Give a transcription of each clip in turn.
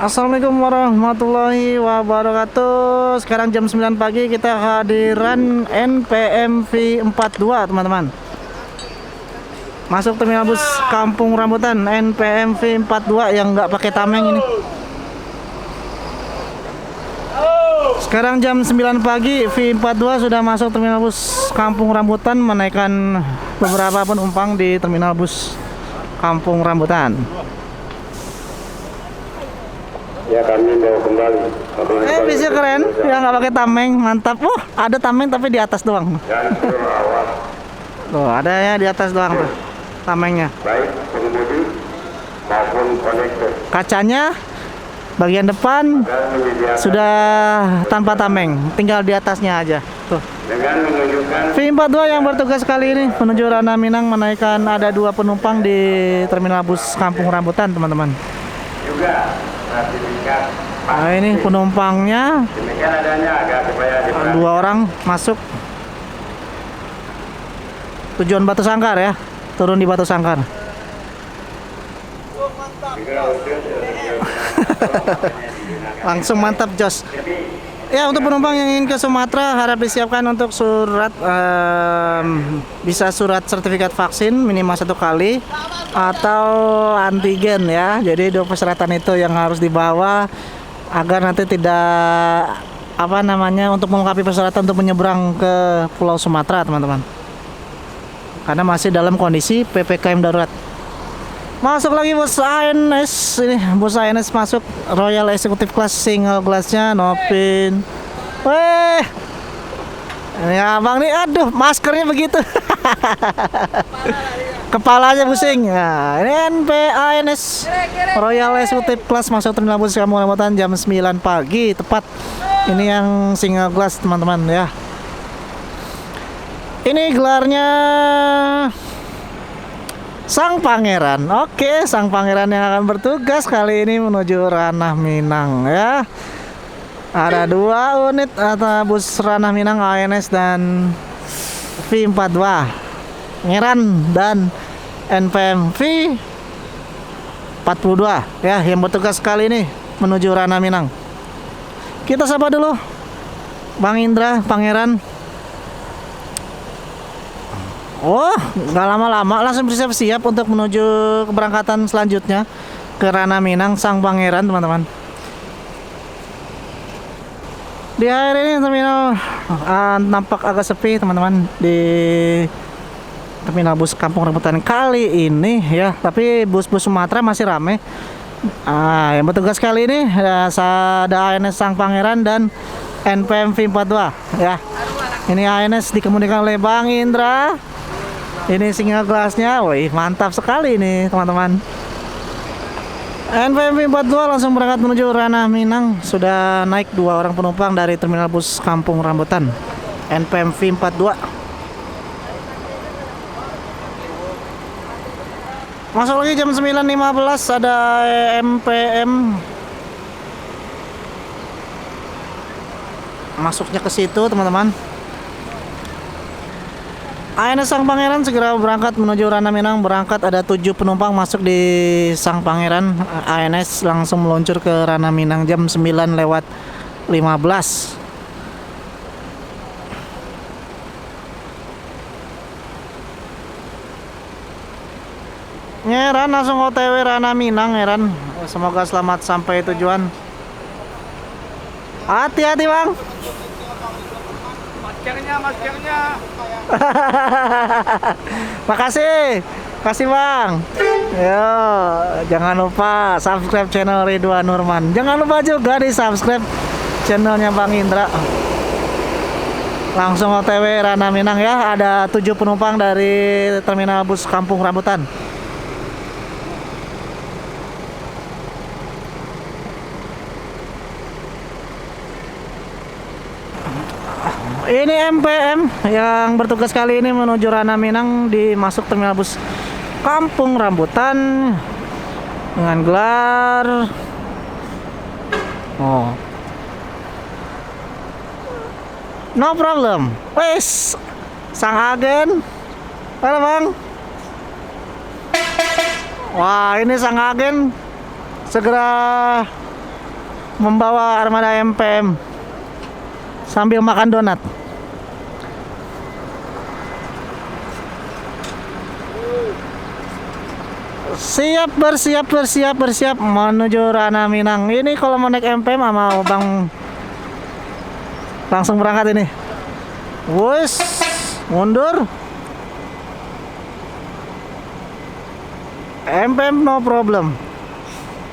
Assalamualaikum warahmatullahi wabarakatuh. Sekarang jam 9 pagi kita hadiran NPMV 42 teman-teman. Masuk terminal bus Kampung Rambutan NPMV 42 yang nggak pakai tameng ini. Sekarang jam 9 pagi V42 sudah masuk terminal bus Kampung Rambutan menaikkan beberapa penumpang di terminal bus Kampung Rambutan. Ya, kami mau kembali. Bisa keren, ya nggak pakai tameng, mantap. Ada tameng tapi di atas doang. Dan seluruh awak, Tuh, ada ya di atas doang tuh tamengnya. baik pengemudi maupun konektor, Kacanya bagian depan dan menyediakan sudah tanpa tameng, tinggal di atasnya aja. Tuh. dengan menunjukkan V42 yang bertugas kali ini menuju Ranah Minang menaikkan ada 2 penumpang di terminal bus Kampung Rambutan, teman-teman. juga sertifikat. Nah, ini penumpangnya Demikian adanya agar supaya 2 orang masuk. Tujuan Batu Sangkar ya, turun di Batu Sangkar. Langsung mantap jos. Ya, untuk penumpang yang ingin ke Sumatera harap disiapkan untuk surat bisa surat sertifikat vaksin minimal 1 kali atau antigen ya. Jadi 2 persyaratan itu yang harus dibawa agar nanti tidak untuk melengkapi persyaratan untuk menyeberang ke Pulau Sumatera, teman-teman. Karena masih dalam kondisi PPKM darurat. Masuk lagi bus ANS, ini bus ANS masuk Royal Executive Class single glassnya Novin. Weh, ini abang nih, aduh maskernya begitu. Kepalanya pusing. Nah, ini NP ANS Royal Executive Class masuk terminal bus Kampung Rambutan jam 9 pagi tepat. Ini yang single glass, teman-teman ya. Ini gelarnya Sang Pangeran. Oke, Sang Pangeran yang akan bertugas kali ini menuju Ranah Minang ya. Ada 2 unit atau bus Ranah Minang ANS dan V42 Pangeran dan NPMV 42 ya yang bertugas kali ini menuju Ranah Minang. Kita sapa dulu Bang Indra Pangeran. Oh, nggak lama-lama langsung bersiap-siap untuk menuju keberangkatan selanjutnya ke Ranah Minang Sang Pangeran, teman-teman. Di hari ini terminal nampak agak sepi, teman-teman, di terminal bus Kampung Rambutan kali ini ya. Tapi bus-bus Sumatera masih ramai. Yang bertugas kali ini ada ANS Sang Pangeran dan NPMV 42 ya. Ini ANS dikemudikan oleh Bang Indra. Ini single glassnya, wih mantap sekali ini teman-teman. NPMV 42 langsung berangkat menuju Ranah Minang. Sudah naik 2 orang penumpang dari terminal bus Kampung Rambutan NPMV 42. Masuk lagi jam 9.15 ada MPM. Masuknya ke situ, teman-teman. ANS Sang Pangeran segera berangkat menuju Ranah Minang. Berangkat ada 7 penumpang masuk di Sang Pangeran. ANS langsung meluncur ke Ranah Minang jam 9:15. Ngeran langsung OTW Ranah Minang, Ngeran. Semoga selamat sampai tujuan. Hati-hati, Bang. maskernya. Makasih Bang. Yo, jangan lupa subscribe channel Ridwan Nurman. Jangan lupa juga di subscribe channelnya Bang Indra. Langsung OTW Ranah Minang ya. Ada 7 penumpang dari terminal bus Kampung Rambutan. Ini MPM yang bertugas kali ini menuju Ranah Minang di masuk terminal bus Kampung Rambutan dengan gelar no problem. Wes, sang agen. Halo Bang. Wah, ini sang agen segera membawa armada MPM sambil makan donat. Siap, bersiap menuju Ranah Minang. Ini kalau mau naik MPM sama Bang langsung berangkat ini. Wes, mundur. MPM no problem.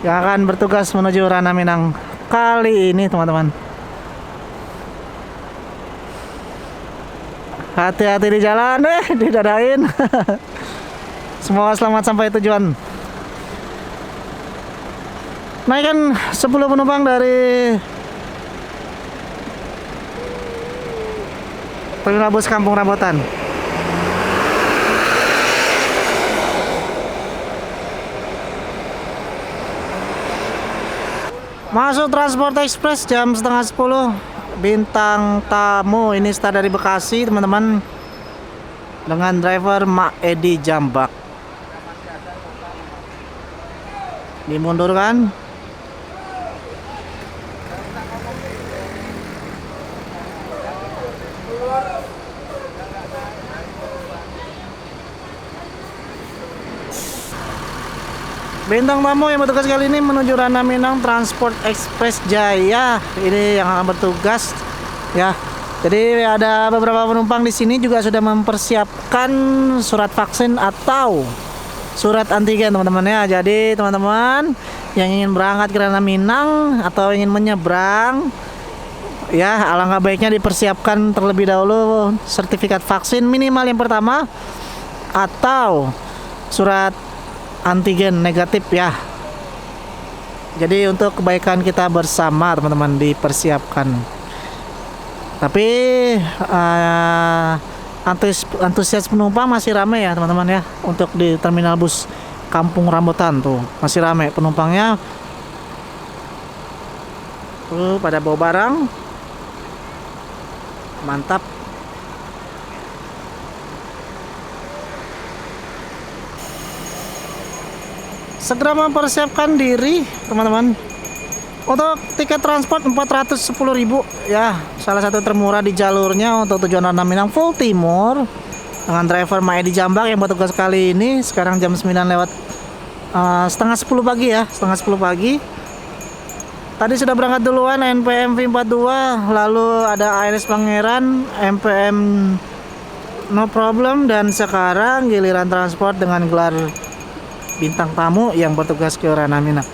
Yang akan bertugas menuju Ranah Minang kali ini, teman-teman. Hati-hati di jalan, didadain. Semoga selamat sampai tujuan. Naikkan 10 penumpang dari terminal bus Kampung Rambutan. Masuk Transport Express jam setengah 10. Bintang tamu ini start dari Bekasi, teman-teman, dengan driver Mak Edi Jambak. Dimundurkan. Bintang tamu yang bertugas kali ini menuju Ranah Minang Transport Express Jaya. Ini yang akan bertugas ya. Jadi ada beberapa penumpang di sini juga sudah mempersiapkan surat vaksin atau surat antigen, teman-teman ya. Jadi teman-teman yang ingin berangkat ke Ranah Minang atau ingin menyeberang ya, alangkah baiknya dipersiapkan terlebih dahulu sertifikat vaksin minimal yang pertama atau surat antigen negatif ya. Jadi untuk kebaikan kita bersama, teman-teman, dipersiapkan. Tapi antusias penumpang masih ramai ya, teman-teman ya. Untuk di terminal bus Kampung Rambutan tuh masih ramai penumpangnya. Pada bawa barang. Mantap. Segera mempersiapkan diri, teman-teman. Untuk tiket transport 410.000 ya, salah satu termurah di jalurnya untuk tujuan Ranah Minang Full Timur dengan driver Mak Edi Jambak yang bertugas kali ini. Sekarang jam 9 lewat setengah 10 pagi ya, setengah 10 pagi. Tadi sudah berangkat duluan NPM V42, lalu ada ARS Pangeran, MPM no problem, dan sekarang giliran transport dengan gelar bintang tamu yang bertugas ke Ranah Minang.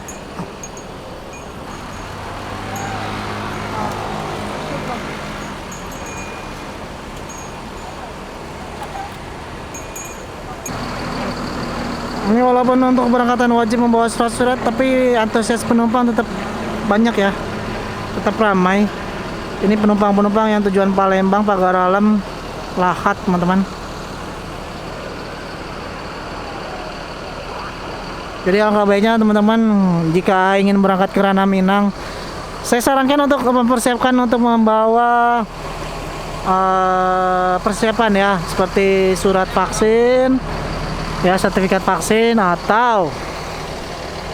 Ini walaupun untuk keberangkatan wajib membawa surat-surat, tapi antusias penumpang tetap banyak ya, tetap ramai. Ini penumpang-penumpang yang tujuan Palembang, Pagar Alam, Lahat, teman-teman. Jadi alangkah baiknya, teman-teman, jika ingin berangkat ke Ranah Minang, saya sarankan untuk mempersiapkan untuk membawa persiapan ya, seperti surat vaksin ya, sertifikat vaksin atau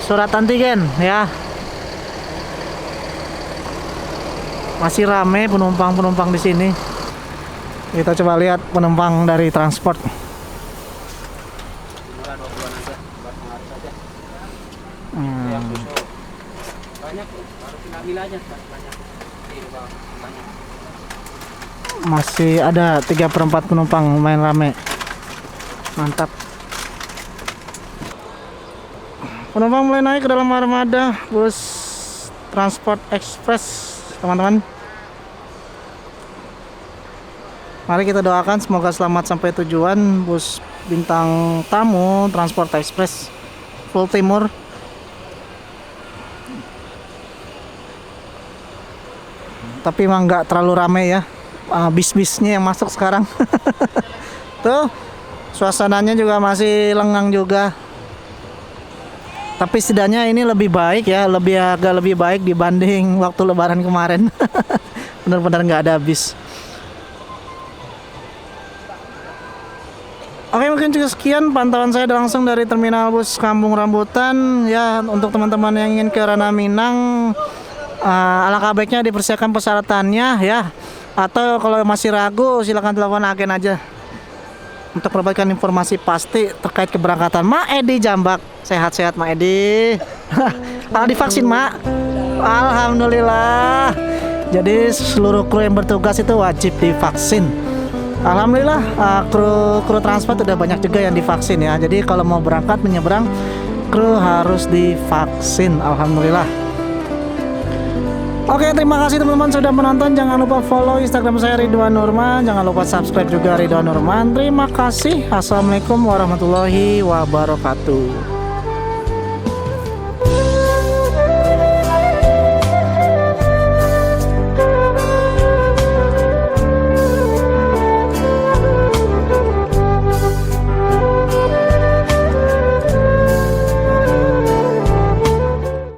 surat antigen ya. Masih ramai penumpang-penumpang di sini. Kita coba lihat penumpang dari transport. Masih ada 3/4 penumpang, lumayan rame. Mantap. Penumpang mulai naik ke dalam armada bus Transport Express, teman-teman. Mari kita doakan semoga selamat sampai tujuan bus bintang tamu Transport Express Full Timur. Tapi emang nggak terlalu ramai ya, bis-bisnya yang masuk sekarang. Tuh, suasananya juga masih lengang juga. Tapi setidaknya ini lebih baik ya, agak lebih baik dibanding waktu Lebaran kemarin. Benar-benar nggak ada bis. Oke, mungkin juga sekian pantauan saya langsung dari terminal bus Kampung Rambutan ya. Untuk teman-teman yang ingin ke Ranah Minang, alangkah baiknya dipersiapkan persyaratannya ya. Atau kalau masih ragu silakan telepon agen aja untuk mendapatkan informasi pasti terkait keberangkatan. Ma Edi Jambak, sehat-sehat Ma Edi. Divaksin Ma. Alhamdulillah. Jadi seluruh kru yang bertugas itu wajib divaksin. Alhamdulillah kru transport udah banyak juga yang divaksin ya. Jadi kalau mau berangkat menyeberang, kru harus divaksin. Alhamdulillah. Oke, terima kasih teman-teman sudah menonton. Jangan lupa follow Instagram saya Ridwan Nurman. Jangan lupa subscribe juga Ridwan Nurman. Terima kasih. Assalamualaikum warahmatullahi wabarakatuh.